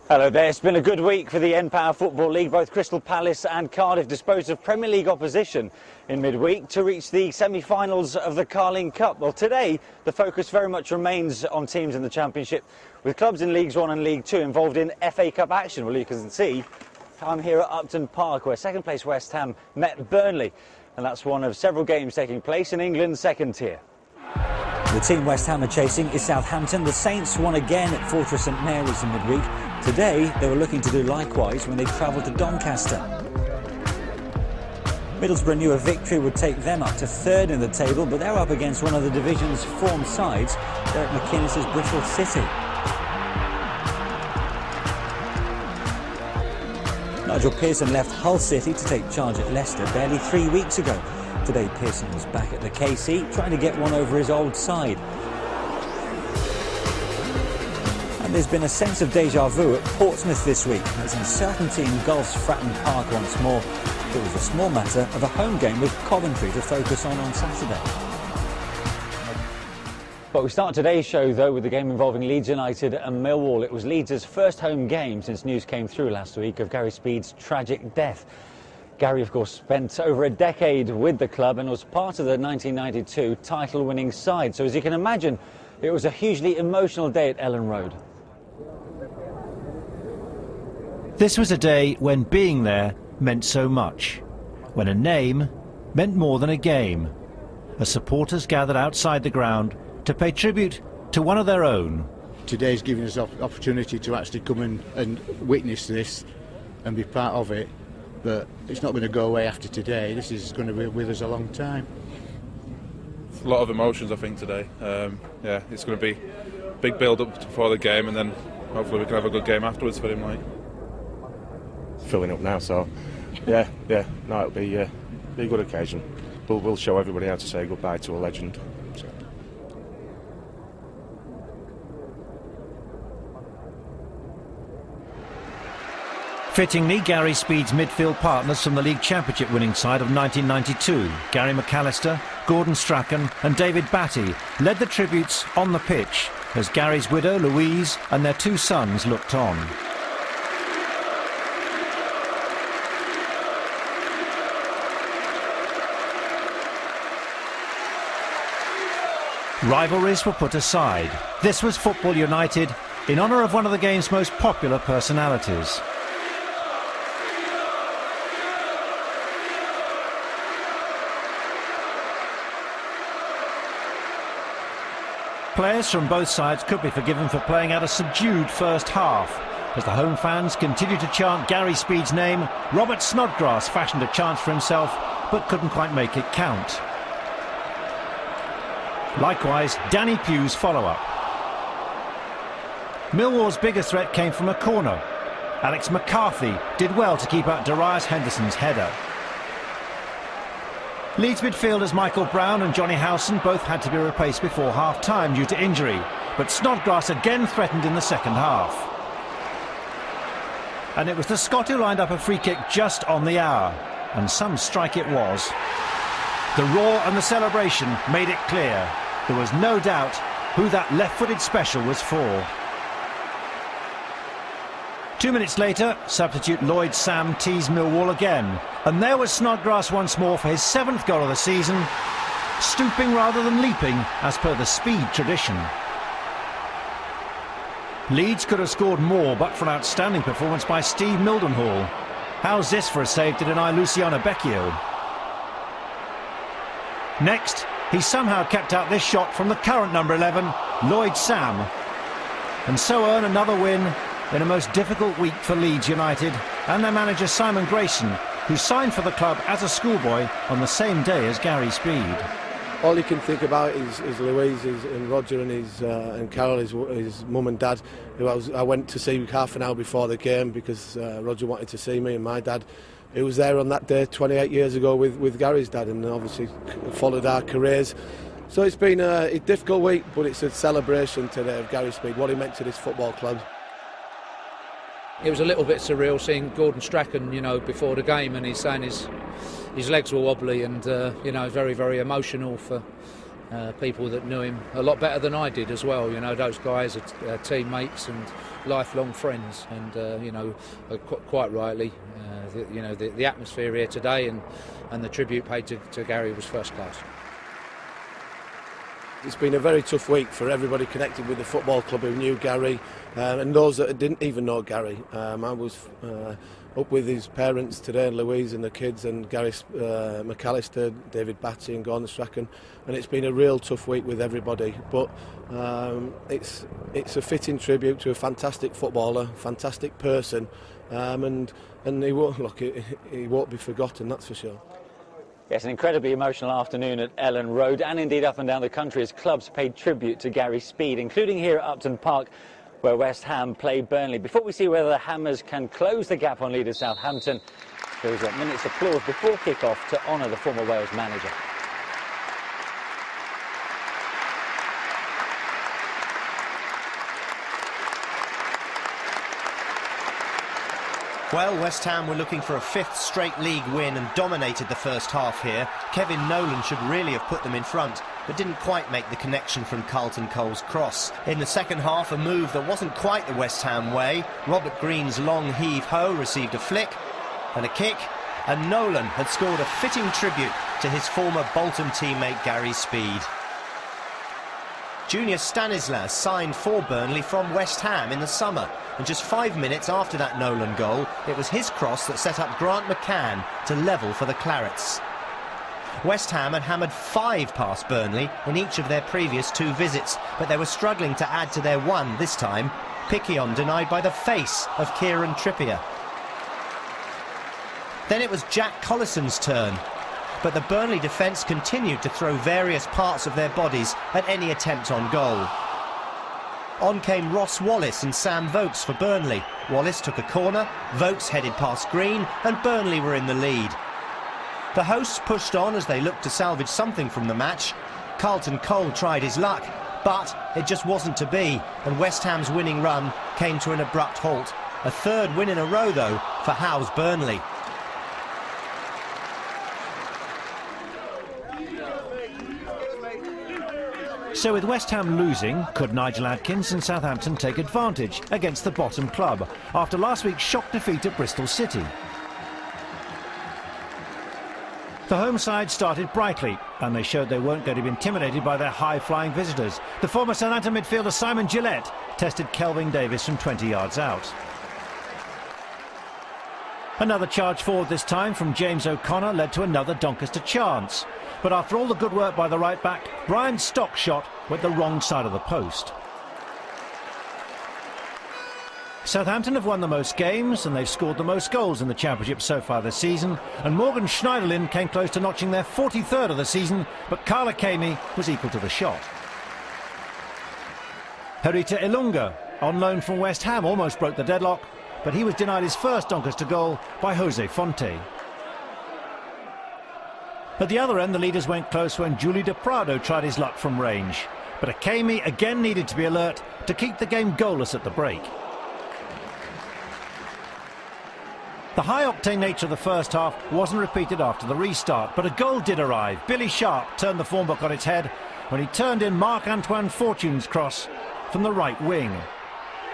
Hello there. It's been a good week for the N-Power Football League. Both Crystal Palace and Cardiff disposed of Premier League opposition in midweek to reach the semi-finals of the Carling Cup. Well, today the focus very much remains on teams in the Championship, with clubs in Leagues 1 and League 2 involved in FA Cup action. Well, you can see I'm here at Upton Park, where second place West Ham met Burnley, and that's one of several games taking place in England's second tier. The team West Ham are chasing is Southampton. The Saints won again at Fortress St Mary's in midweek. Today they were looking to do likewise when they travelled to Doncaster. Middlesbrough knew a victory would take them up to third in the table, but they're up against one of the division's form sides. They're at McInnes's Bristol City. Nigel Pearson left Hull City to take charge at Leicester barely 3 weeks ago. Today Pearson was back at the KC, trying to get one over his old side. And there's been a sense of déjà vu at Portsmouth this week, as uncertainty engulfs Fratton Park once more. It was a small matter of a home game with Coventry to focus on Saturday. But we start today's show, though, with the game involving Leeds United and Millwall. It was Leeds' first home game since news came through last week of Gary Speed's tragic death. Gary, of course, spent over a decade with the club and was part of the 1992 title-winning side. So, as you can imagine, it was a hugely emotional day at Elland Road. This was a day when being there meant so much, when a name meant more than a game, as supporters gathered outside the ground to pay tribute to one of their own. Today's giving us an opportunity to actually come and witness this and be part of it, but it's not going to go away after today. This is going to be with us a long time. A lot of emotions, I think, today. Yeah, it's going to be a big build-up before the game, and then hopefully we can have a good game afterwards for him. Filling up now, so yeah, no, it'll be a good occasion. We'll show everybody how to say goodbye to a legend. So. Fittingly, Gary Speed's midfield partners from the League Championship winning side of 1992, Gary McAllister, Gordon Strachan and David Batty, led the tributes on the pitch as Gary's widow Louise and their two sons looked on. Rivalries were put aside. This was Football United in honour of one of the game's most popular personalities. Players from both sides could be forgiven for playing out a subdued first half. As the home fans continued to chant Gary Speed's name, Robert Snodgrass fashioned a chance for himself, but couldn't quite make it count. Likewise, Danny Pugh's follow-up. Millwall's biggest threat came from a corner. Alex McCarthy did well to keep out Darius Henderson's header. Leeds midfielders Michael Brown and Johnny Howson both had to be replaced before half-time due to injury, but Snodgrass again threatened in the second half. And it was the Scot who lined up a free kick just on the hour, and some strike it was. The roar and the celebration made it clear. There was no doubt who that left-footed special was for. 2 minutes later, substitute Lloyd Sam teased Millwall again. And there was Snodgrass once more for his 7th goal of the season, stooping rather than leaping, as per the Speed tradition. Leeds could have scored more, but for an outstanding performance by Steve Mildenhall. How's this for a save to deny Luciano Becchio? Next, he somehow kept out this shot from the current number 11, Lloyd Sam. And so earn another win in a most difficult week for Leeds United and their manager Simon Grayson, who signed for the club as a schoolboy on the same day as Gary Speed. All he can think about is Louise and Roger and Carol, his mum and dad, who I went to see half an hour before the game because Roger wanted to see me and my dad, who was there on that day 28 years ago with Gary's dad, and obviously followed our careers. So it's been a difficult week, but it's a celebration today of Gary Speed, what he meant to this football club. It was a little bit surreal seeing Gordon Strachan, before the game, and he's saying his legs were wobbly and, very, very emotional for people that knew him a lot better than I did as well. You know, those guys are teammates and lifelong friends, and you know, quite rightly, the atmosphere here today and the tribute paid to Gary was first class. It's been a very tough week for everybody connected with the football club who knew Gary, and those that didn't even know Gary. I was up with his parents today, and Louise and the kids, and Gary McAllister, David Batty and Gordon Strachan, and it's been a real tough week with everybody. But it's a fitting tribute to a fantastic footballer, fantastic person, and he won't be forgotten, that's for sure. Yes, an incredibly emotional afternoon at Ellen Road, and indeed up and down the country as clubs paid tribute to Gary's speed, including here at Upton Park, where West Ham play Burnley. Before we see whether the Hammers can close the gap on leader Southampton, there was a minute's applause before kick-off to honour the former Wales manager. Well, West Ham were looking for a 5th straight league win and dominated the first half here. Kevin Nolan should really have put them in front, but didn't quite make the connection from Carlton Cole's cross. In the second half, a move that wasn't quite the West Ham way. Robert Green's long heave-ho received a flick and a kick, and Nolan had scored a fitting tribute to his former Bolton teammate Gary Speed. Junior Stanislas signed for Burnley from West Ham in the summer, and just 5 minutes after that Nolan goal, it was his cross that set up Grant McCann to level for the Clarets. West Ham had hammered 5 past Burnley in each of their previous 2 visits, but they were struggling to add to their 1 this time. Piquion denied by the face of Kieran Trippier. Then it was Jack Collison's turn, but the Burnley defence continued to throw various parts of their bodies at any attempt on goal. On came Ross Wallace and Sam Vokes for Burnley. Wallace took a corner, Vokes headed past Green, and Burnley were in the lead. The hosts pushed on as they looked to salvage something from the match. Carlton Cole tried his luck, but it just wasn't to be, and West Ham's winning run came to an abrupt halt. A 3rd win in a row, though, for Howe's Burnley. So with West Ham losing, could Nigel Adkins and Southampton take advantage against the bottom club after last week's shock defeat at Bristol City? The home side started brightly, and they showed they weren't going to be intimidated by their high-flying visitors. The former Southampton midfielder Simon Gillett tested Kelvin Davis from 20 yards out. Another charge forward this time from James O'Connor led to another Doncaster chance. But after all the good work by the right-back, Brian's stock shot went the wrong side of the post. Southampton have won the most games and they've scored the most goals in the Championship so far this season, and Morgan Schneiderlin came close to notching their 43rd of the season, but Carla Kamey was equal to the shot. Herita Ilunga, on loan from West Ham, almost broke the deadlock, but he was denied his first Doncaster goal by Jose Fonte. At the other end, the leaders went close when Juli de Prado tried his luck from range, but Akemi again needed to be alert to keep the game goalless at the break. The high-octane nature of the first half wasn't repeated after the restart, but a goal did arrive. Billy Sharp turned the form book on its head when he turned in Marc-Antoine Fortune's cross from the right wing.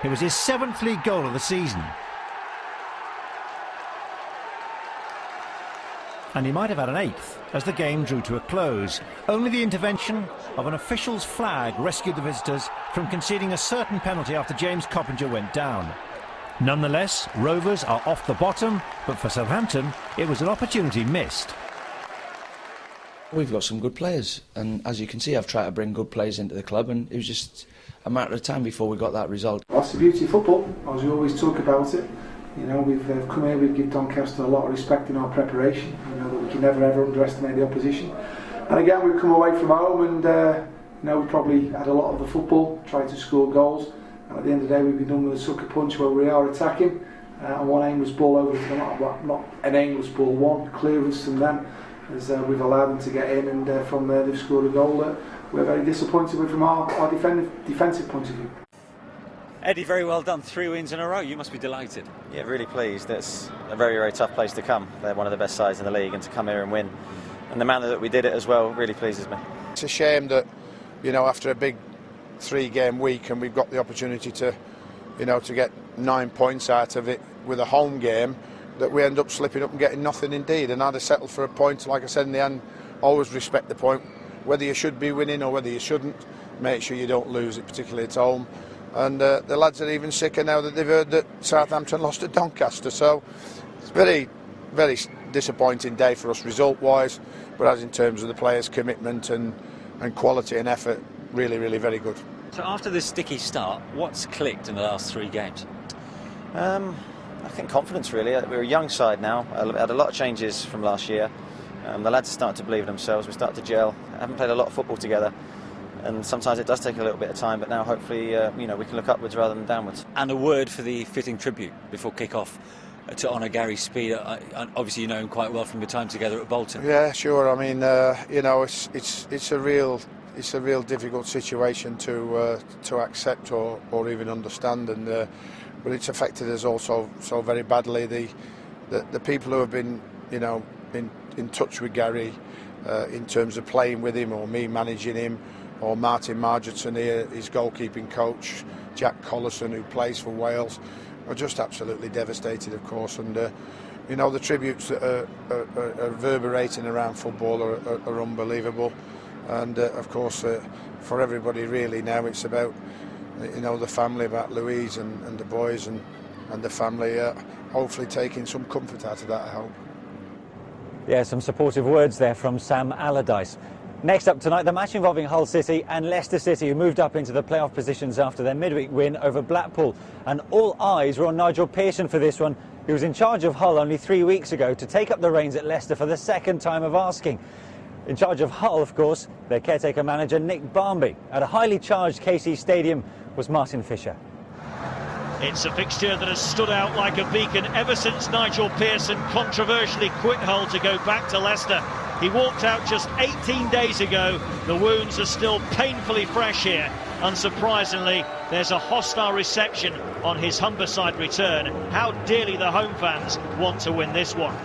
It was his 7th league goal of the season. And he might have had an 8th as the game drew to a close. Only the intervention of an official's flag rescued the visitors from conceding a certain penalty after James Coppinger went down. Nonetheless, Rovers are off the bottom, but for Southampton, it was an opportunity missed. We've got some good players, and as you can see, I've tried to bring good players into the club, and it was just a matter of time before we got that result. That's the beauty of football, as we always talk about it. You know, we've come here, we give Doncaster a lot of respect in our preparation. You know that we can never ever underestimate the opposition. And again, we've come away from home and you know, we probably had a lot of the football, tried to score goals. And at the end of the day, we've been done with a sucker punch where we are attacking. And one aimless ball over to them, not an aimless ball, one clearance from them, as we've allowed them to get in, and from there they've scored a goal that we're very disappointed with from our defensive point of view. Eddie, very well done. 3 wins in a row. You must be delighted. Yeah, really pleased. It's a very, very tough place to come. They're one of the best sides in the league, and to come here and win and the manner that we did it as well really pleases me. It's a shame that, you know, after a big 3-game week and we've got the opportunity to, you know, to get 9 points out of it with a home game, that we end up slipping up and getting nothing indeed. And I'd have settled for a point. Like I said in the end, always respect the point, whether you should be winning or whether you shouldn't. Make sure you don't lose it, particularly at home. And the lads are even sicker now that they've heard that Southampton lost at Doncaster. So it's a very, very disappointing day for us result-wise, but as in terms of the players' commitment and quality and effort, really, really very good. So after this sticky start, what's clicked in the last 3 games? I think confidence, really. We're a young side now. Had a lot of changes from last year. The lads are starting to believe in themselves. We start to gel. Haven't played a lot of football together, and sometimes it does take a little bit of time. But now, hopefully, you know, we can look upwards rather than downwards. And a word for the fitting tribute before kick-off to honour Gary Speed. Obviously, you know him quite well from your time together at Bolton. Yeah, sure. I mean, you know, it's a real difficult situation to accept or even understand, and but it's affected us also so very badly. The people who have been, you know, in touch with Gary in terms of playing with him, or me managing him, or Martin Margetson here, his goalkeeping coach, Jack Collison, who plays for Wales, are just absolutely devastated, of course. And you know, the tributes that are reverberating around football are unbelievable. And of course, for everybody really now, it's about, you know, the family, about Louise and the boys and the family, hopefully taking some comfort out of that, I hope. Yeah, some supportive words there from Sam Allardyce. Next up tonight, the match involving Hull City and Leicester City, who moved up into the playoff positions after their midweek win over Blackpool. And all eyes were on Nigel Pearson for this one. He was in charge of Hull only 3 weeks ago to take up the reins at Leicester for the second time of asking. In charge of Hull, of course, their caretaker manager Nick Barmby. At a highly charged KC Stadium was Martin Fisher. It's a fixture that has stood out like a beacon ever since Nigel Pearson controversially quit Hull to go back to Leicester. He walked out just 18 days ago. The wounds are still painfully fresh here. Unsurprisingly, there's a hostile reception on his Humberside return. How dearly the home fans want to win this one.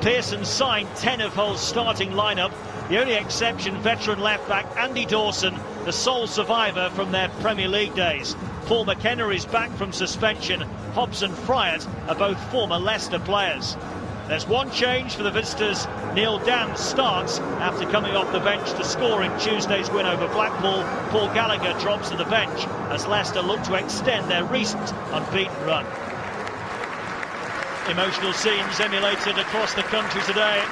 Pearson signed 10 of Hull's starting lineup. The only exception, veteran left-back Andy Dawson, the sole survivor from their Premier League days. Paul McKenna is back from suspension. Hobbs and Fryatt are both former Leicester players. There's one change for the visitors. Neil Dann starts after coming off the bench to score in Tuesday's win over Blackpool. Paul Gallagher drops to the bench as Leicester look to extend their recent unbeaten run. Emotional scenes emulated across the country today.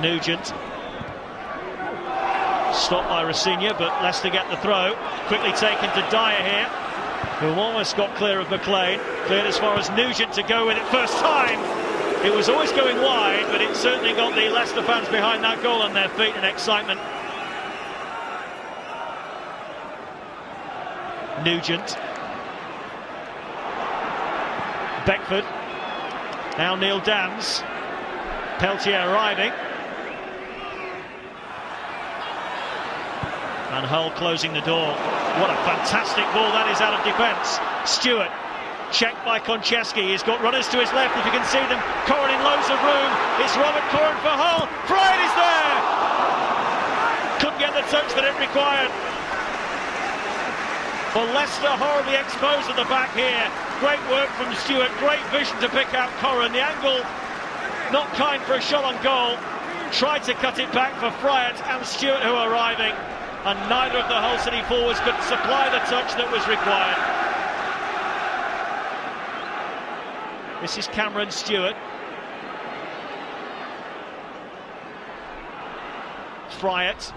Nugent. Stopped by Rossignol, but Leicester get the throw. Quickly taken to Dyer here, who almost got clear of McLean. Cleared as far as Nugent to go with it first time. It was always going wide, but it certainly got the Leicester fans behind that goal on their feet in excitement. Nugent. Beckford. Now Neil Dans. Peltier arriving. And Hull closing the door. What a fantastic ball that is out of defence. Stewart, checked by Konchesky. He's got runners to his left, if you can see them. Corrin in loads of room. It's Robert Corrin for Hull. Fryatt is there! Couldn't get the touch that it required. Well, Leicester horribly exposed at the back here. Great work from Stewart. Great vision to pick out Corrin. The angle not kind for a shot on goal. Tried to cut it back for Fryatt and Stewart, who are arriving. And neither of the Hull City forwards could supply the touch that was required. This is Cameron Stewart. Fryatt.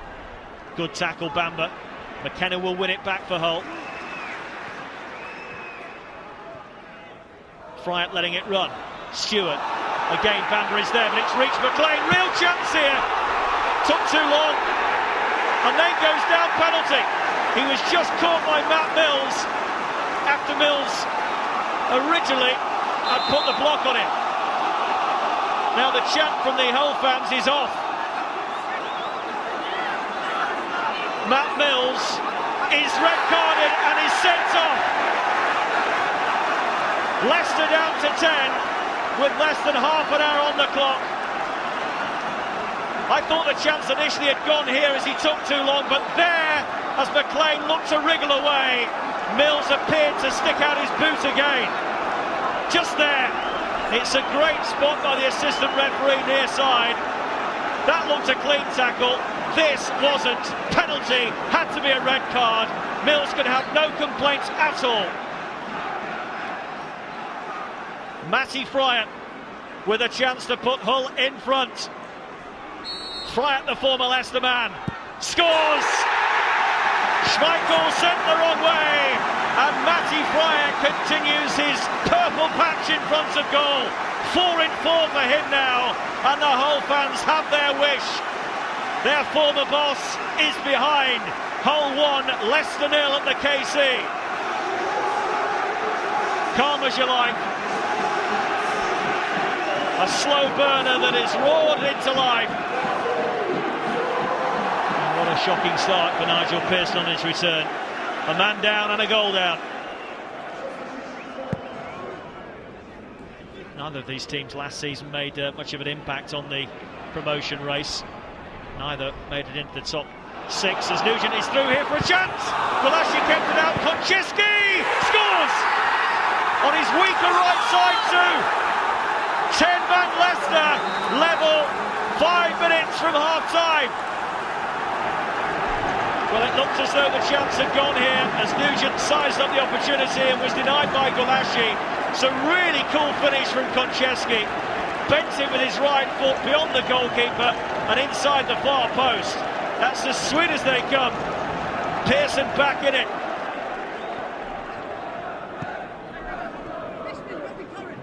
Good tackle, Bamba. McKenna will win it back for Hull. Fryatt letting it run. Stewart. Again, Bamba is there, but it's reached McLean. Real chance here. Took too long. And then goes down penalty. He was just caught by Matt Mills. after Mills originally had put the block on him. Now the chant from the Hull fans is off. Matt Mills is red-carded and is sent off. Leicester down to 10 with less than half an hour on the clock. I thought the chance initially had gone here as he took too long, but there, as McLean looked to wriggle away, Mills appeared to stick out his boot again. Just there. It's a great spot by the assistant referee near side. That looked a clean tackle. This wasn't. Penalty. Had to be a red card. Mills can have no complaints at all. Matty Fryatt with a chance to put Hull in front. Fryatt, the former Leicester man, scores! Schmeichel sent the wrong way, and Matty Fryatt continues his purple patch in front of goal. 4 in 4 for him now, and the Hull fans have their wish. Their former boss is behind. Hull 1, Leicester 0 at the KC. Calm as you like. A slow burner that is roared into life. And what a shocking start for Nigel Pearson on his return. A man down and a goal down. Neither of these teams last season made much of an impact on the promotion race. Neither made it into the top 6 as Nugent is through here for a chance. Golashi kept it out. Konchesky scores on his weaker right side too. 10-man Leicester level, 5 minutes from half-time. Well, it looked as though the chance had gone here as Nugent sized up the opportunity and was denied by Golashi. So really cool finish from Konchesky. Bent it with his right foot beyond the goalkeeper and inside the far post. That's as sweet as they come. Pearson back in it.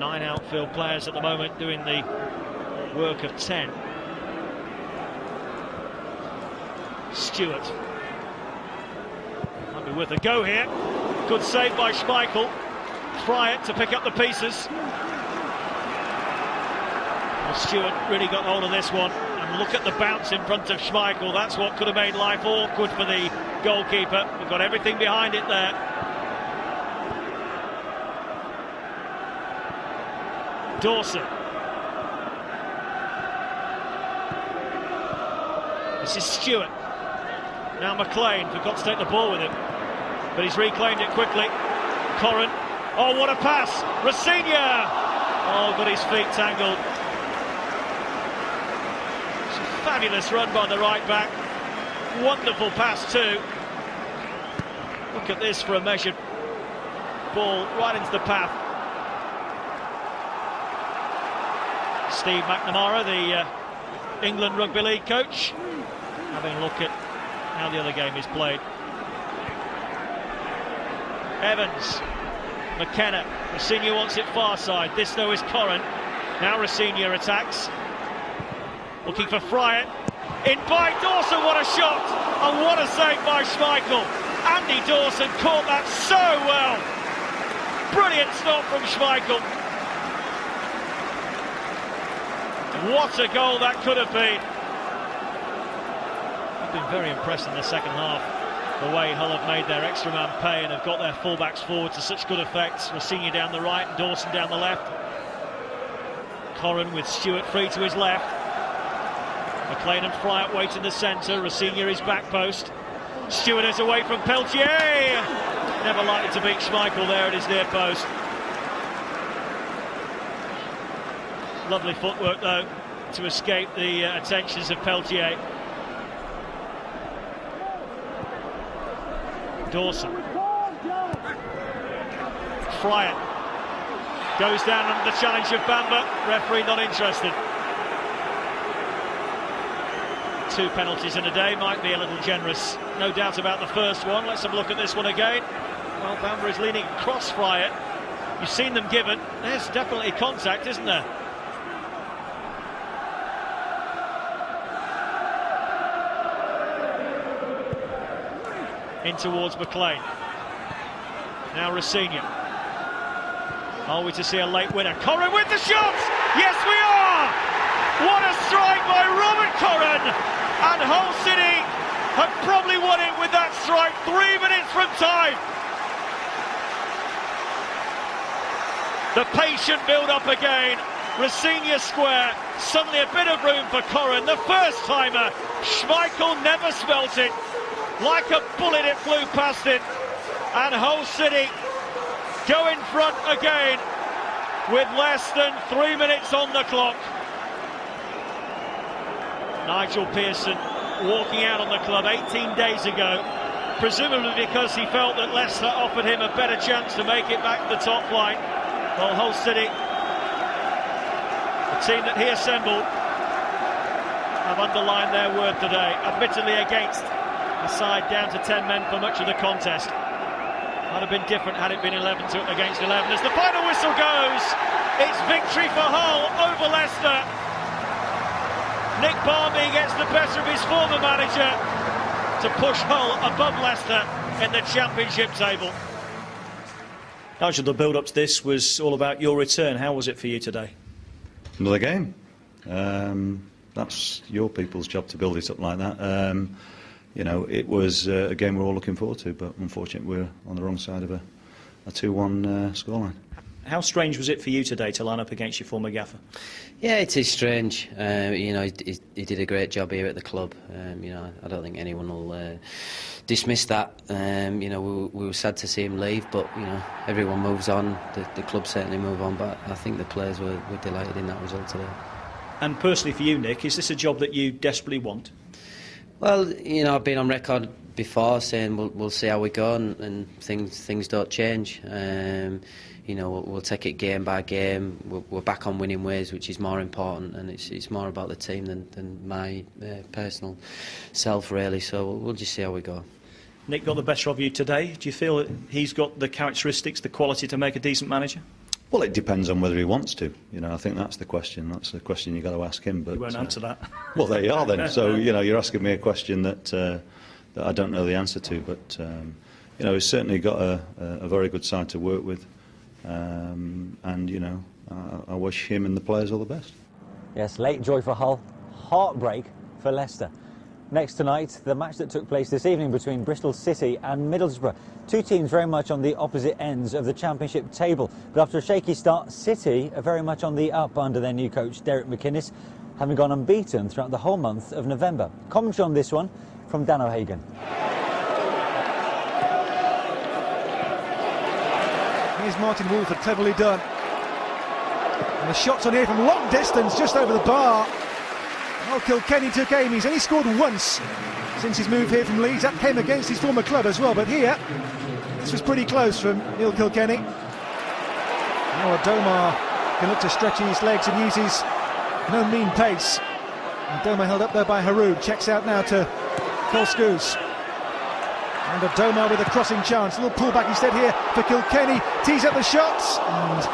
9 outfield players at the moment doing the work of 10. Stewart. Might be worth a go here. Good save by Schmeichel. Fryatt to pick up the pieces. Well, Stewart really got hold of this one. And look at the bounce in front of Schmeichel. That's what could have made life awkward for the goalkeeper. We've got everything behind it there. Dawson. This is Stewart. Now McLean forgot to take the ball with him, but he's reclaimed it quickly. Corrin. Oh, what a pass! Rosinia! Oh, got his feet tangled. It's a fabulous run by the right back. Wonderful pass too. Look at this for a measured ball right into the path. Steve McNamara, the England Rugby League coach, having a look at how the other game is played. Evans, McKenna, Rosinia wants it far side. This though is Corrin. Now Rosinia attacks. Looking for Fryatt. In by Dawson, what a shot! And what a save by Schmeichel. Andy Dawson caught that so well. Brilliant stop from Schmeichel. What a goal that could have been. I've been very impressed in the second half. The way Hull have made their extra man pay and have got their fullbacks forward to such good effect. Rosinia down the right and Dawson down the left. Corrin with Stewart free to his left. McLean and Fryatt wait in the centre. Rosinia is back post. Stewart is away from Peltier. Never likely to beat Schmeichel there at his near post. Lovely footwork though to escape the attentions of Peltier. Dawson. Fryatt goes down under the challenge of Bamba. Referee not interested. 2 penalties in a day might be a little generous. No doubt about the first one. Let's have a look at this one again. Well, Bamba is leaning across Fryatt. You've seen them given. There's definitely contact, isn't there? In towards McLean. Now Rosenior. Are we to see a late winner? Corrin with the shot! Yes, we are! What a strike by Robert Corrin! And Hull City have probably won it with that strike 3 minutes from time. The patient build-up again. Rosenior square. Suddenly a bit of room for Corrin. The first timer. Schmeichel never smelt it. Like a bullet it flew past it. And Hull City go in front again with less than 3 minutes on the clock. Nigel Pearson walking out on the club 18 days ago, presumably because he felt that Leicester offered him a better chance to make it back to the top flight. Well, Hull City, the team that he assembled, have underlined their word today, admittedly against a side down to 10 men for much of the contest. Might have been different had it been 11 against 11. As the final whistle goes, it's victory for Hull over Leicester. Nick Barmby gets the better of his former manager to push Hull above Leicester in the Championship table. Nigel, the build-up to this was all about your return. How was it for you today? Another game. That's your people's job to build it up like that. You know, it was a game we're all looking forward to, but unfortunately we're on the wrong side of a 2-1 scoreline. How strange was it for you today to line up against your former gaffer? Yeah, it is strange. You know, he did a great job here at the club. You know, I don't think anyone will dismiss that. You know, we were sad to see him leave, but you know, everyone moves on. The club certainly move on, but I think the players were delighted in that result today. And personally for you, Nick, is this a job that you desperately want? Well, you know, I've been on record before saying we'll see how we go, and things don't change. You know, we'll take it game by game. We're back on winning ways, which is more important, and it's more about the team than my personal self, really. So we'll just see how we go. Nick got the better of you today. Do you feel that he's got the characteristics, the quality to make a decent manager? Well, it depends on whether he wants to. You know, I think that's the question. That's the question you've got to ask him. But you won't answer that. Well, there you are then. So, you know, you're asking me a question that I don't know the answer to. But, you know, he's certainly got a very good side to work with. And, you know, I wish him and the players all the best. Yes, late joy for Hull, heartbreak for Leicester. Next tonight, the match that took place this evening between Bristol City and Middlesbrough. Two teams very much on the opposite ends of the Championship table. But after a shaky start, City are very much on the up under their new coach, Derek McInnes, having gone unbeaten throughout the whole month of November. Commentary on this one from Dan O'Hagan. Here's Martin Wolford, cleverly done. And the shot's on here from long distance, just over the bar. Oh, Kilkenny took aim. He's only scored once since his move here from Leeds. That came against his former club as well. But here, this was pretty close from Neil Kilkenny. Now Adomar can look to stretch his legs and use his no mean pace. Adomar held up there by Haroud. Checks out now to Kolskoos. And Adomar with a crossing chance. A little pullback instead here for Kilkenny. Tees up the shots. And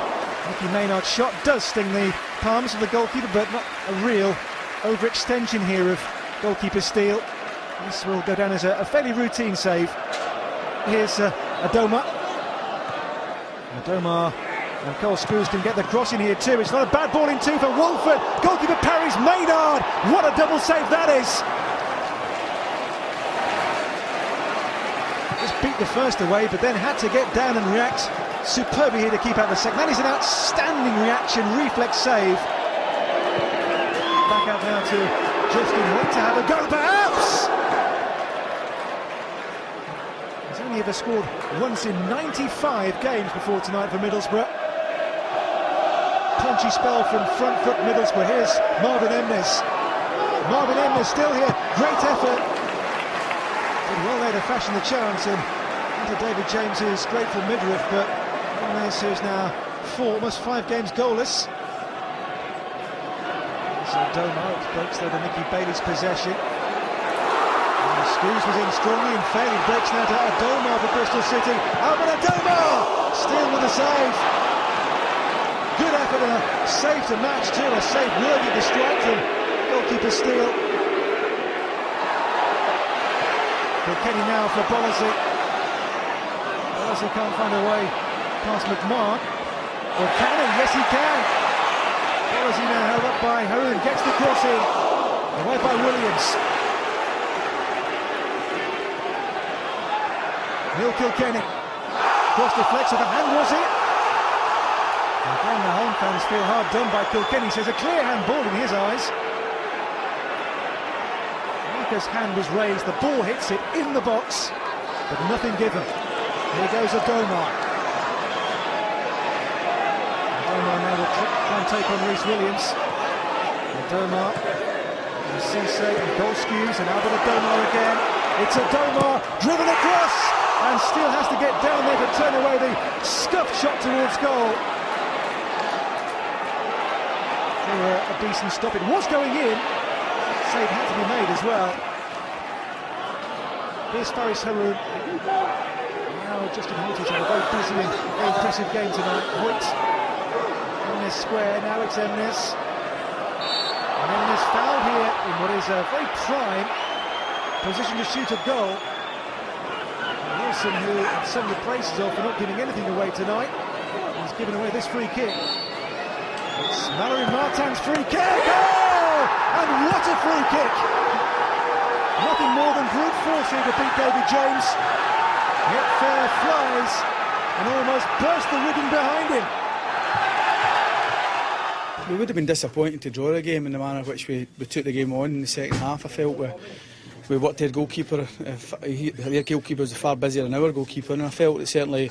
Nicky Maynard's shot does sting the palms of the goalkeeper, but not a real overextension here of goalkeeper Steele. This will go down as a fairly routine save. Here's Adomar. Adomar and Kolskoos can get the cross in here too. It's not a bad ball in two for Wolford. Goalkeeper parries Maynard. What a double save that is. Just beat the first away, but then had to get down and react superbly here to keep out the second. That is an outstanding reaction, reflex save. Back out now to Justin Hoyt to have a go, perhaps! He's only ever scored once in 95 games before tonight for Middlesbrough. Punchy spell from front foot Middlesbrough. Here's Marvin Emnes. Marvin Emnes still here, great effort. Did well there to fashion the chance and into David James's grateful midriff, but Emnes, who's now almost 5 games goalless. So Adomar breaks though the Nicky Bailey's possession. And Skoos was in strongly and fairly breaks now to Adomar for Bristol City. Albert Adomar! Steele with a save. Good effort and a save to match too. A save worthy of the strike from goalkeeper Steele. Kilkenny now for Bollasy. Palace can't find a way past McMahon. Or can he? Yes, he can. Policy now held up by Haroun, gets the cross in. Away by Williams. Neil Kilkenny. Cross deflects with a hand, was it? Again, the home fans feel hard done by Kilkenny. Says a clear handball in his eyes. Marker's hand was raised, the ball hits it in the box, but nothing given. Here goes Adomar. Adomar now will try and take on Rhys Williams. Adomar, and Cisse, and Golskews, and Albert Adomar again. It's Adomar, driven across, and still has to get down there to turn away the scuffed shot towards goal. A decent stop. It was going in. Save had to be made as well. Here's Faris Haroun. Now Justin Hoyt has had a very busy and very impressive game tonight. Hoyt in this square. Now it's Emnes. And Emnes fouled here in what is a very prime position to shoot a goal. And Wilson, who had some of the praises of for not giving anything away tonight, has given away this free kick. It's Mallory Martin's free kick. Oh! And what a free kick! Nothing more than brute force here to beat David James. Yet fair flies and almost burst the rigging behind him. We would have been disappointed to draw the game in the manner in which we took the game on in the second half. I felt we worked their goalkeeper. Their goalkeeper was far busier than our goalkeeper, and I felt that certainly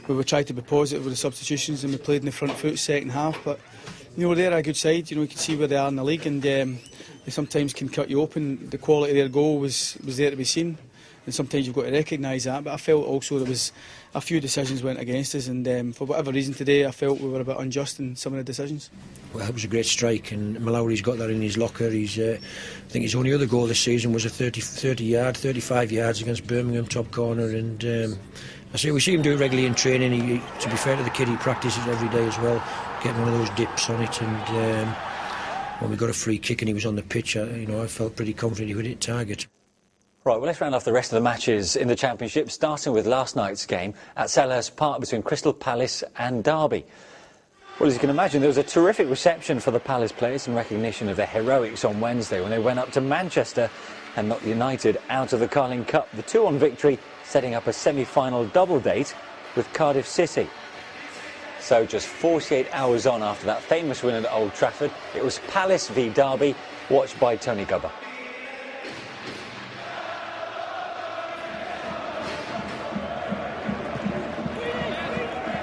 we would try to be positive with the substitutions and we played in the front foot second half. But you know, they're a good side. You know, you can see where they are in the league, and they sometimes can cut you open. The quality of their goal was there to be seen, and sometimes you've got to recognise that. But I felt also there was a few decisions went against us, and for whatever reason today I felt we were a bit unjust in some of the decisions. Well, that was a great strike, and Mallory's got that in his locker. I think his only other goal this season was a 35 yards against Birmingham, top corner, and I say we see him do it regularly in training. To be fair to the kid, he practices every day as well, getting one of those dips on it. And when we got a free kick and he was on the pitch, I felt pretty confident he would hit target. Right, well, let's round off the rest of the matches in the Championship, starting with last night's game at Selhurst Park between Crystal Palace and Derby. Well, as you can imagine, there was a terrific reception for the Palace players in recognition of their heroics on Wednesday when they went up to Manchester and knocked United out of the Carling Cup. The 2-1 victory setting up a semi-final double date with Cardiff City. So just 48 hours on after that famous win at Old Trafford, it was Palace v Derby, watched by Tony Gubber.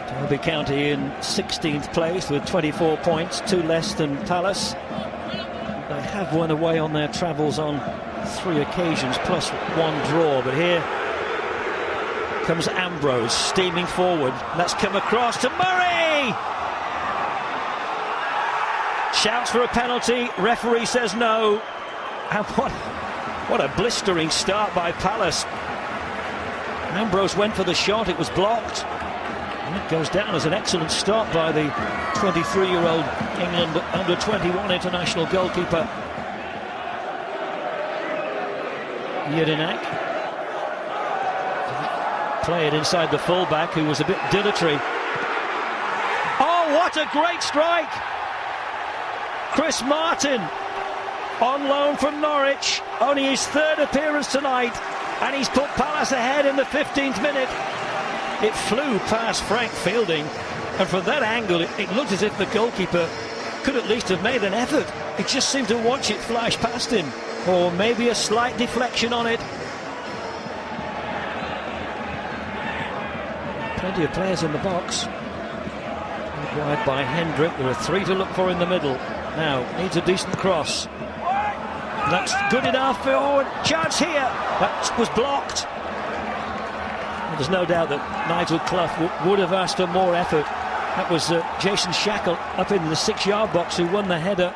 Derby County in 16th place with 24 points, 2 less than Palace. They have won away on their travels on 3 occasions, plus 1 draw, but here comes Ambrose steaming forward. That's come across to Murray! Shouts for a penalty, referee says no. And what a blistering start by Palace. Ambrose went for the shot, it was blocked. And it goes down as an excellent start by the 23-year-old England under-21 international goalkeeper Jedinak. Play it inside the fullback, who was a bit dilatory. Oh, what a great strike! Chris Martin, on loan from Norwich, only his 3rd appearance tonight, and he's put Palace ahead in the 15th minute. It flew past Frank Fielding, and from that angle it looked as if the goalkeeper could at least have made an effort. He just seemed to watch it flash past him, or maybe a slight deflection on it. Plenty of players in the box. Wide by Hendrick. There are 3 to look for in the middle. Now needs a decent cross. That's good enough. Forward chance here. That was blocked. Well, there's no doubt that Nigel Clough would have asked for more effort. That was Jason Shackle up in the 6-yard box who won the header.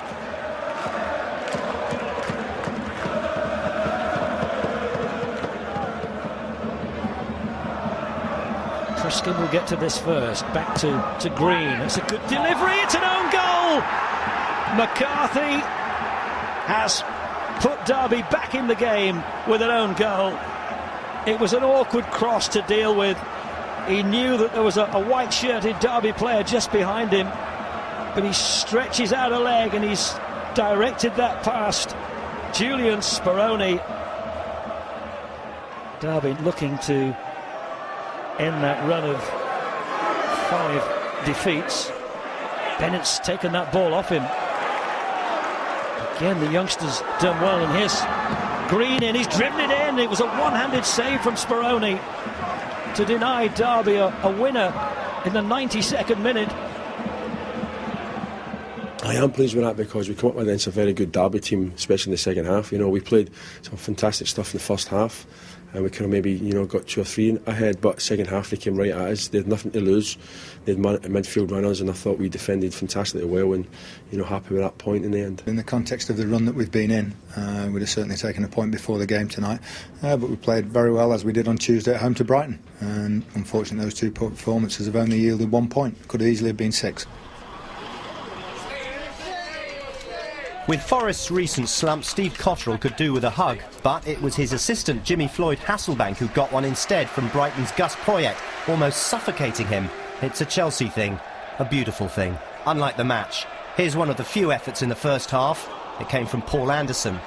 Triskin will get to this first. Back to Green. That's a good delivery. It's an own goal. McCarthy has put Derby back in the game with an own goal. It was an awkward cross to deal with, He knew that there was a white-shirted Derby player just behind him, but he stretches out a leg and he's directed that past Julian Speroni. Derby looking to end that run of 5 defeats. Bennett's taken that ball off him. Again, the youngster's done well, and here's Green in, he's driven it in. It was a one-handed save from Speroni to deny Derby a winner in the 92nd minute. I am pleased with that because we come up against a very good Derby team, especially in the second half. You know, we played some fantastic stuff in the first half, and we could have maybe, you know, got 2 or 3 ahead, but second half they came right at us. They had nothing to lose. They had midfield runners, and I thought we defended fantastically well, and, you know, happy with that point in the end. In the context of the run that we've been in, we'd have certainly taken a point before the game tonight, but we played very well, as we did on Tuesday at home to Brighton, and unfortunately those 2 performances have only yielded 1 point. Could easily have been 6. With Forest's recent slump, Steve Cotterill could do with a hug, but it was his assistant Jimmy Floyd Hasselbank who got one instead from Brighton's Gus Poyet, almost suffocating him. It's a Chelsea thing, a beautiful thing. Unlike the match, here's one of the few efforts in the first half. It came from Paul Anderson.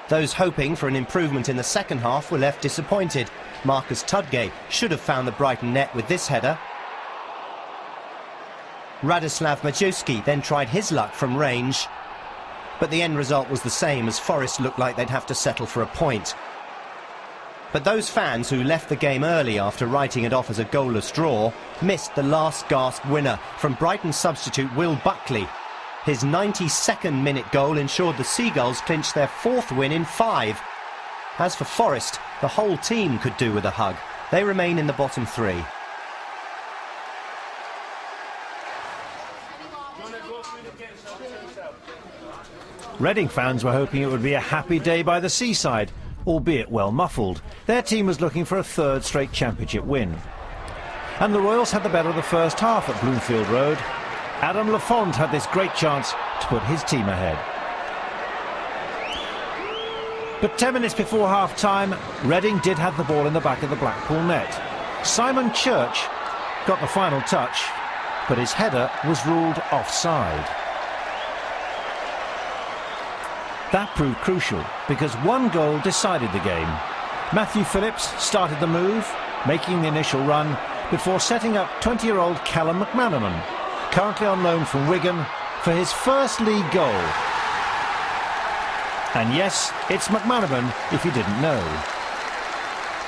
Those hoping for an improvement in the second half were left disappointed. Marcus Tudgay should have found the Brighton net with this header. Radoslav Majewski then tried his luck from range, but the end result was the same, as Forest looked like they'd have to settle for a point. But those fans who left the game early after writing it off as a goalless draw missed the last gasp winner from Brighton substitute Will Buckley. His 92nd minute goal ensured the Seagulls clinched their 4th win in 5. As for Forest, the whole team could do with a hug. They remain in the bottom 3. Reading fans were hoping it would be a happy day by the seaside, albeit well muffled. Their team was looking for a 3rd straight championship win. And the Royals had the better of the first half at Bloomfield Road. Adam Lafont had this great chance to put his team ahead. But 10 minutes before half-time, Reading did have the ball in the back of the Blackpool net. Simon Church got the final touch, but his header was ruled offside. That proved crucial because 1 goal decided the game. Matthew Phillips started the move, making the initial run, before setting up 20-year-old Callum McManaman, currently on loan from Wigan, for his first league goal. And yes, it's McManaman, if you didn't know.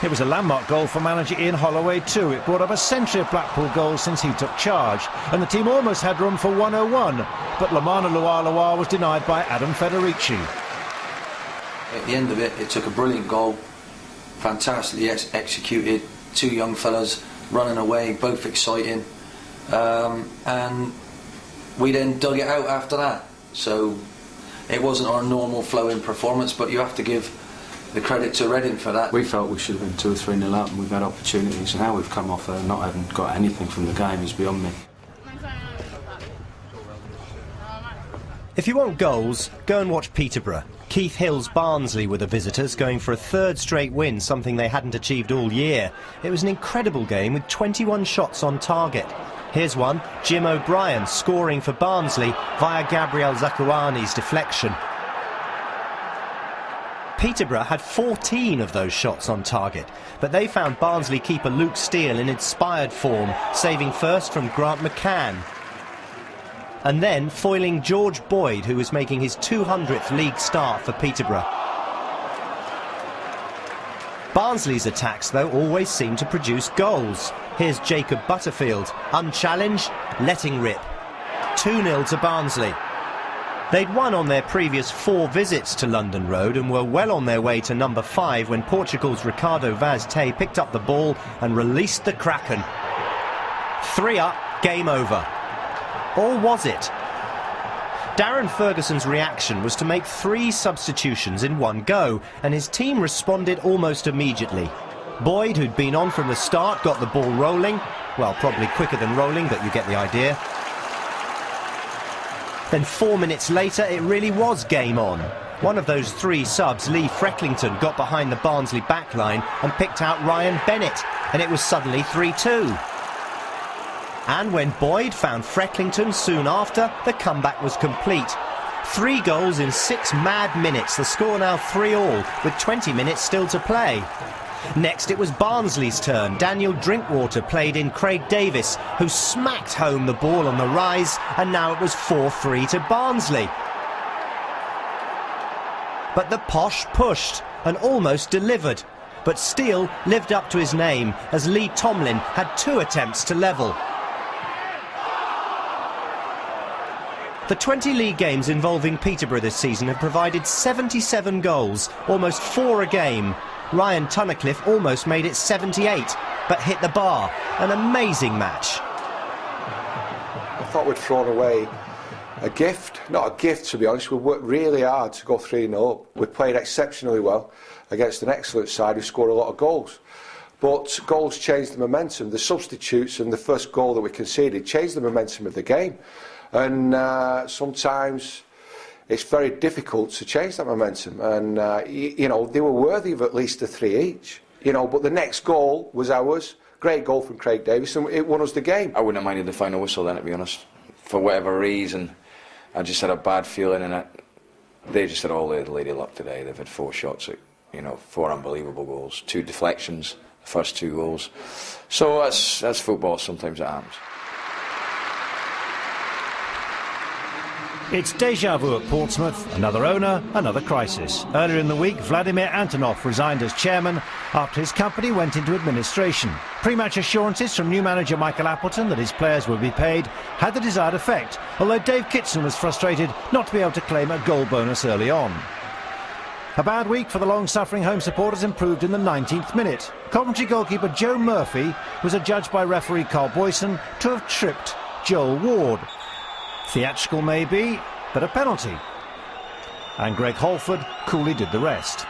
It was a landmark goal for manager Ian Holloway too. It brought up a century of Blackpool goals since he took charge, and the team almost had room for 101, but Lamana Luar was denied by Adam Federici. At the end of it, it took a brilliant goal, fantastically executed, 2 young fellas running away, both exciting, and we then dug it out after that. So it wasn't our normal flowing performance, but you have to give the credit to Reading for that. We felt we should have been 2 or 3-0 up, and we've had opportunities, and how we've come off not having got anything from the game is beyond me. If you want goals, go and watch Peterborough. Keith Hill's Barnsley were the visitors, going for a 3rd straight win, something they hadn't achieved all year. It was an incredible game with 21 shots on target. Here's one, Jim O'Brien scoring for Barnsley via Gabriel Zakuani's deflection. Peterborough had 14 of those shots on target, but they found Barnsley keeper Luke Steele in inspired form, saving first from Grant McCann, and then foiling George Boyd, who was making his 200th league start for Peterborough. Barnsley's attacks, though, always seem to produce goals. Here's Jacob Butterfield, unchallenged, letting rip. 2-0 to Barnsley. They'd won on their previous 4 visits to London Road and were well on their way to number 5 when Portugal's Ricardo Vaz Tê picked up the ball and released the Kraken. 3 up, game over. Or was it? Darren Ferguson's reaction was to make 3 substitutions in 1 go, and his team responded almost immediately. Boyd, who'd been on from the start, got the ball rolling. Well, probably quicker than rolling, but you get the idea. Then 4 minutes later, it really was game on. One of those 3 subs, Lee Frecklington, got behind the Barnsley backline and picked out Ryan Bennett. and it was suddenly 3-2. And when Boyd found Frecklington soon after, the comeback was complete. 3 goals in 6 mad minutes, the score now 3-all, with 20 minutes still to play. Next it was Barnsley's turn. Daniel Drinkwater played in Craig Davis, who smacked home the ball on the rise, and now it was 4-3 to Barnsley. But the Posh pushed and almost delivered. But Steele lived up to his name, as Lee Tomlin had 2 attempts to level. The 20 league games involving Peterborough this season have provided 77 goals, almost 4 a game. Ryan Tunnicliffe almost made it 78, but hit the bar. An amazing match. I thought we'd thrown away a gift. Not a gift, to be honest. We worked really hard to go 3-0. We played exceptionally well against an excellent side who scored a lot of goals. But goals changed the momentum. The substitutes and the first goal that we conceded changed the momentum of the game. And sometimes it's very difficult to change that momentum. And, you know, they were worthy of at least a 3 each. You know, but the next goal was ours. Great goal from Craig Davis, and it won us the game. I wouldn't have minded the final whistle then, to be honest. For whatever reason, I just had a bad feeling, and they just had all the lady luck today. They've had 4 shots at, you know, 4 unbelievable goals, 2 deflections, the first 2 goals. So that's football, sometimes it happens. It's déjà vu at Portsmouth, another owner, another crisis. Earlier in the week, Vladimir Antonov resigned as chairman after his company went into administration. Pre-match assurances from new manager Michael Appleton that his players would be paid had the desired effect, although Dave Kitson was frustrated not to be able to claim a goal bonus early on. A bad week for the long-suffering home supporters improved in the 19th minute. Coventry goalkeeper Joe Murphy was adjudged by referee Carl Boyson to have tripped Joel Ward. Theatrical maybe, but a penalty. And Greg Holford coolly did the rest.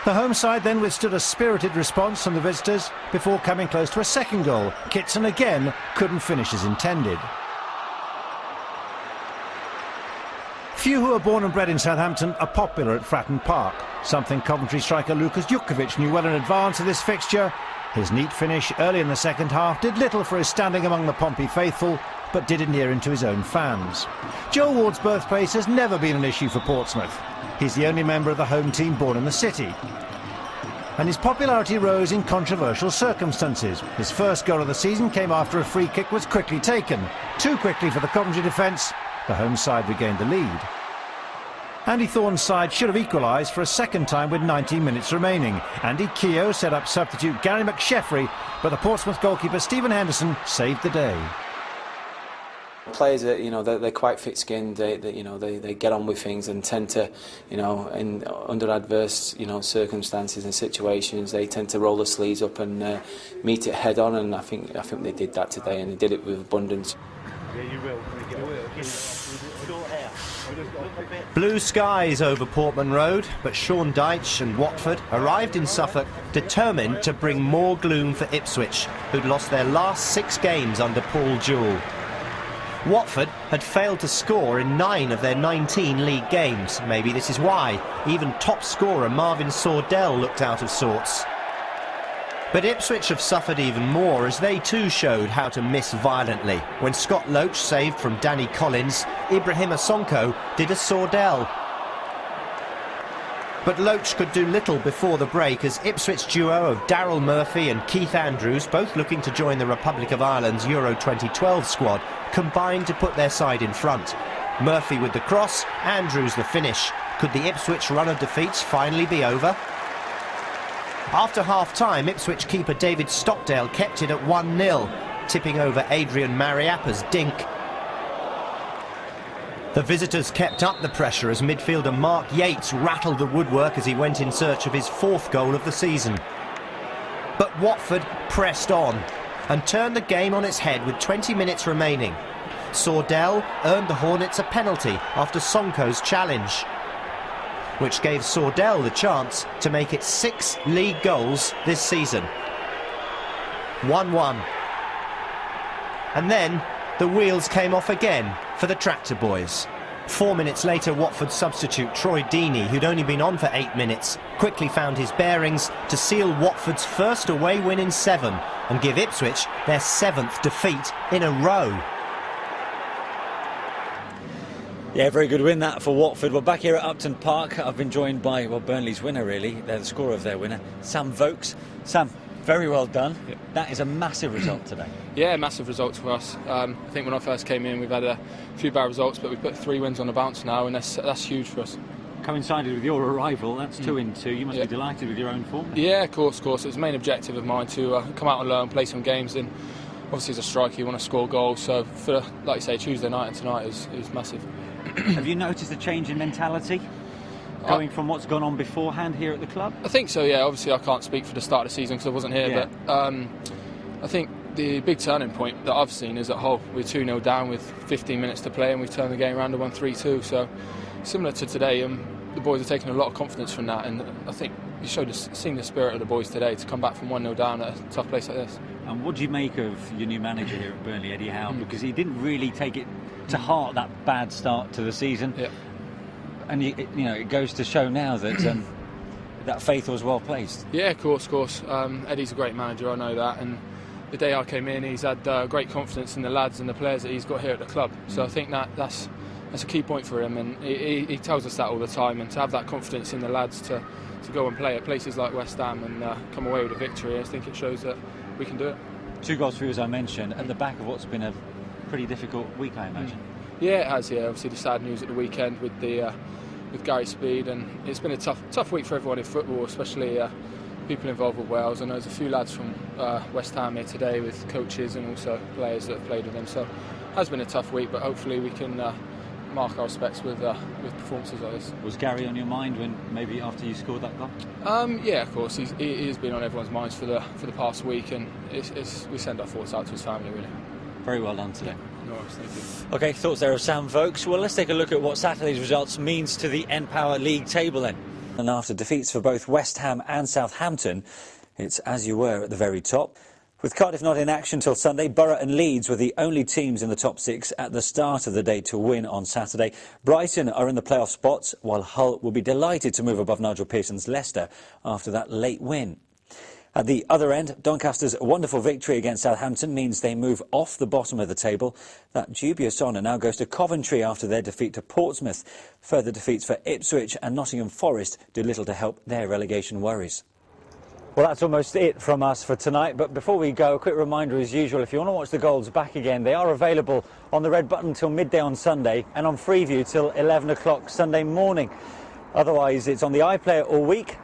The home side then withstood a spirited response from the visitors before coming close to a second goal. Kitson again couldn't finish as intended. Few who are born and bred in Southampton are popular at Fratton Park, something Coventry striker Lukas Jukovic knew well in advance of this fixture. His neat finish early in the second half did little for his standing among the Pompey faithful, but did endear him to his own fans. Joel Ward's birthplace has never been an issue for Portsmouth. He's the only member of the home team born in the city. And his popularity rose in controversial circumstances. His first goal of the season came after a free kick was quickly taken. Too quickly for the Coventry defence. The home side regained the lead. Andy Thorne's side should have equalised for a second time with 19 minutes remaining. Andy Keogh set up substitute Gary McSheffrey, but the Portsmouth goalkeeper Stephen Henderson saved the day. Players, you know, they're quite thick-skinned. They get on with things and tend to, you know, under adverse, you know, circumstances and situations, they tend to roll their sleeves up and meet it head on. And I think they did that today, and they did it with abundance. Yeah, you will. Blue skies over Portman Road, but Sean Dyche and Watford arrived in Suffolk determined to bring more gloom for Ipswich, who'd lost their last 6 games under Paul Jewell. Watford had failed to score in 9 of their 19 league games. Maybe this is why. Even top scorer Marvin Sordell looked out of sorts. But Ipswich have suffered even more as they too showed how to miss violently. When Scott Loach saved from Danny Collins, Ibrahim Asonko did a Sordell. But Loach could do little before the break as Ipswich duo of Daryl Murphy and Keith Andrews, both looking to join the Republic of Ireland's Euro 2012 squad, combined to put their side in front. Murphy with the cross, Andrews the finish. Could the Ipswich run of defeats finally be over? After half-time, Ipswich keeper David Stockdale kept it at 1-0, tipping over Adrian Mariappa's dink. The visitors kept up the pressure as midfielder Mark Yates rattled the woodwork as he went in search of his 4th goal of the season. But Watford pressed on and turned the game on its head with 20 minutes remaining. Sordell earned the Hornets a penalty after Sonko's challenge, which gave Sordell the chance to make it 6 league goals this season. 1-1. And then the wheels came off again for the Tractor Boys. 4 minutes later, Watford substitute Troy Deeney, who'd only been on for 8 minutes, quickly found his bearings to seal Watford's first away win in 7 and give Ipswich their 7th defeat in a row. Yeah, very good win that for Watford. Well, back here at Upton Park, I've been joined by, well, Burnley's winner, really. They're the scorer of their winner, Sam Vokes. Sam, very well done. Yep. That is a massive result today. Yeah, massive results for us. I think when I first came in, we've had a few bad results, but we've put 3 wins on the bounce now, and that's huge for us. Coincided with your arrival, that's 2 in 2. You must be delighted with your own form. Yeah, of course. It was the main objective of mine to come out and learn, play some games, and obviously as a striker you want to score goals, so for, like you say, Tuesday night and tonight is massive. Have you noticed a change in mentality going from what's gone on beforehand here at the club? I think so, yeah. Obviously I can't speak for the start of the season because I wasn't here, but I think the big turning point that I've seen is at Hull. We're 2-0 down with 15 minutes to play and we've turned the game around to 1-3-2, so similar to today, the boys are taking a lot of confidence from that, and I think you seen the spirit of the boys today to come back from 1-0 down at a tough place like this. And what do you make of your new manager here at Burnley, Eddie Howe? Because he didn't really take it to heart, that bad start to the season. Yeah. And it goes to show now that that faith was well placed. Yeah, of course. Eddie's a great manager, I know that, and the day I came in, he's had great confidence in the lads and the players that he's got here at the club. So I think that's a key point for him, and he tells us that all the time. And to have that confidence in the lads to go and play at places like West Ham and come away with a victory, I think it shows that we can do it. 2 goals for you, as I mentioned, at the back of what's been a pretty difficult week, I imagine. Yeah, it has. Yeah, obviously the sad news at the weekend with Gary Speed, and it's been a tough week for everyone in football, especially people involved with Wales. I know there's a few lads from West Ham here today with coaches and also players that have played with them. So it has been a tough week, but hopefully we can mark our respects with performances like this. Was Gary on your mind when maybe after you scored that goal? Yeah, of course. He's been on everyone's minds for the past week, and we send our thoughts out to his family, really. Very well done today. No worries, thank you. OK, thoughts there of Sam Vokes. Well, let's take a look at what Saturday's results means to the N-Power League table then. And after defeats for both West Ham and Southampton, it's as you were at the very top. With Cardiff not in action till Sunday, Borough and Leeds were the only teams in the top 6 at the start of the day to win on Saturday. Brighton are in the playoff spots, while Hull will be delighted to move above Nigel Pearson's Leicester after that late win. At the other end, Doncaster's wonderful victory against Southampton means they move off the bottom of the table. That dubious honour now goes to Coventry after their defeat to Portsmouth. Further defeats for Ipswich and Nottingham Forest do little to help their relegation worries. Well, that's almost it from us for tonight, but before we go, a quick reminder as usual, if you want to watch the goals back again, they are available on the red button till midday on Sunday and on Freeview till 11 o'clock Sunday morning. Otherwise, it's on the iPlayer all week,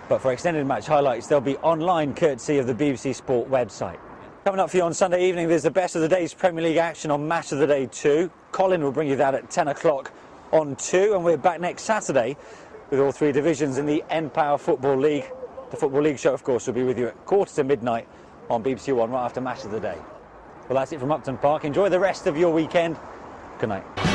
but for extended match highlights, they'll be online courtesy of the BBC Sport website. Coming up for you on Sunday evening, there's the best of the day's Premier League action on Match of the Day 2. Colin will bring you that at 10 o'clock on 2, and we're back next Saturday with all 3 divisions in the N-Power Football League. The Football League show, of course, will be with you at midnight on BBC One right after Match of the Day. Well, that's it from Upton Park. Enjoy the rest of your weekend. Good night.